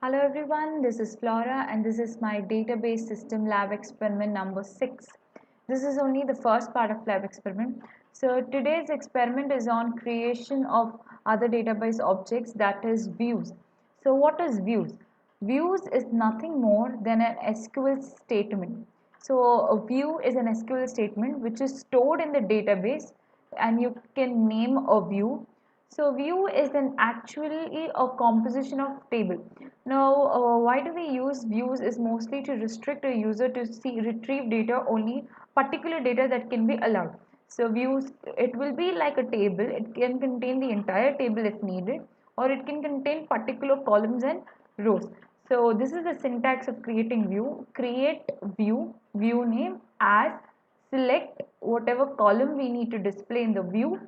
Hello everyone, this is Flora and this is my database system lab experiment number 6. This is only the first part of lab experiment. So today's experiment is on creation of other database objects, that is views. So what is views? Views is nothing more than an SQL statement. So a view is an SQL statement which is stored in the database and you can name a view. So view is an actually a composition of table. Now why do we use views is mostly to restrict a user to see retrieve data only particular data that can be allowed. So views, it will be like a table. It can contain the entire table if needed, or it can contain particular columns and rows. So this is the syntax of creating view. Create view, view name as, select whatever column we need to display in the view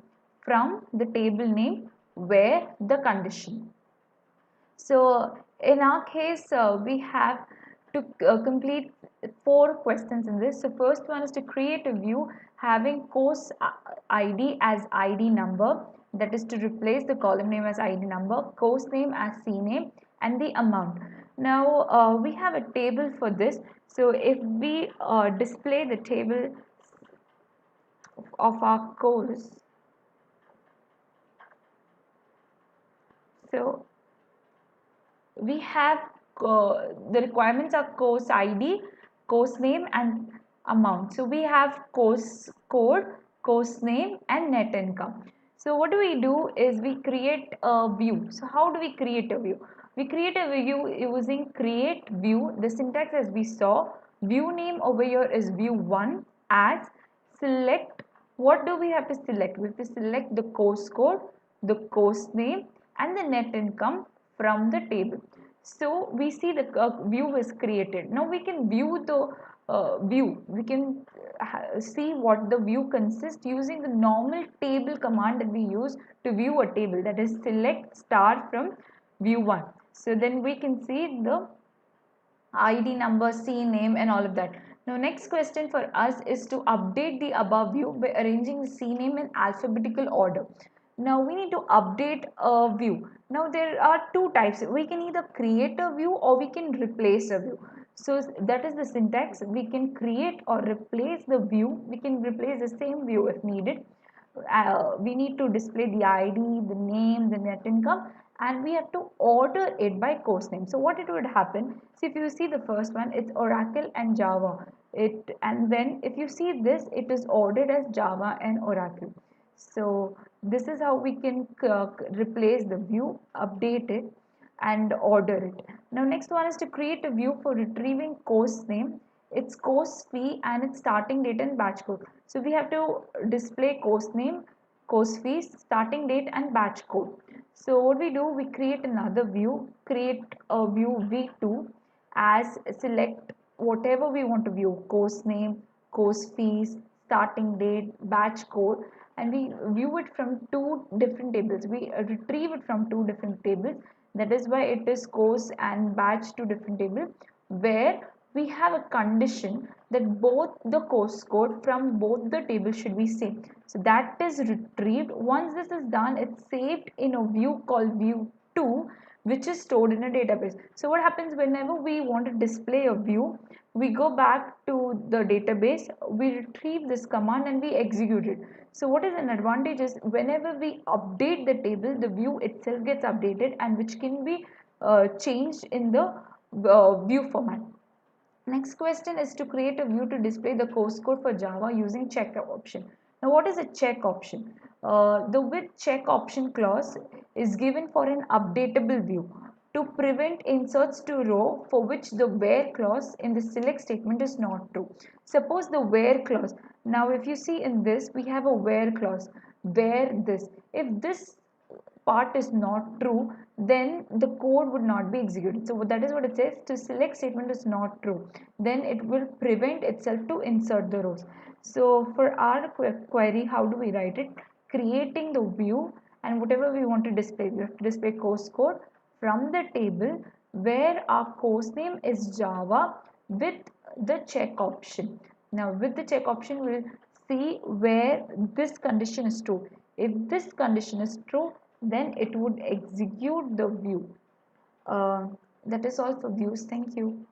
from the table name where the condition. So in our case, we have to complete 4 questions in this. So first one is to create a view having course ID as ID number, that is to replace the column name as ID number, course name as C name, and the amount. Now we have a table for this. So if we display the table of our course, so we have the requirements are course ID, course name, and amount. So we have course code, course name, and net income. So what do we do is we create a view. So how do we create a view? We create a view using create view. The syntax as we saw, view name over here is view1 as, select, what do we have to select? We have to select the course code, the course name, and the net income from the table. So we see the view is created. Now we can view the view. We can see what the view consists using the normal table command that we use to view a table, that is select star from view 1. So then we can see the ID number, C name, and all of that. Now next question for us is to update the above view by arranging the C name in alphabetical order. Now we need to update a view. Now there are two types. We can either create a view or we can replace a view. So that is the syntax. We can create or replace the view. We can replace the same view if needed. We need to display the ID, the name, the net income, and we have to order it by course name. So what it would happen, so if you see the first one, it's Oracle and Java. And then if you see this, it is ordered as Java and Oracle. So this is how we can replace the view, update it, and order it. Now next one is to create a view for retrieving course name, its course fee, and its starting date and batch code. So we have to display course name, course fees, starting date, and batch code. So what we do, we create another view, create a view v2 as, select whatever we want to view, course name, course fees, starting date, batch code, and we view it from 2 different tables. We retrieve it from 2 different tables. That is why it is course and batch 2 different tables, where we have a condition that both the course code from both the tables should be same. So that is retrieved. Once this is done, it's saved in a view called view2, which is stored in a database. So what happens whenever we want to display a view, we go back to the database, we retrieve this command and we execute it. So what is an advantage is whenever we update the table, the view itself gets updated, and which can be changed in the view format. Next question is to create a view to display the course code for Java using check option. Now what is a check option? The with check option clause is given for an updatable view to prevent inserts to row for which the where clause in the select statement is not true. Suppose the where clause. Now if you see in this, we have a where clause, where this. If this part is not true, then the code would not be executed. So that is what it says, to select statement is not true, then it will prevent itself to insert the rows. So for our query, how do we write it? Creating the view, and whatever we want to display, we have to display course code from the table where our course name is Java with the check option. Now with the check option, we'll see where this condition is true. If this condition is true, then it would execute the view. That is all for views. Thank you.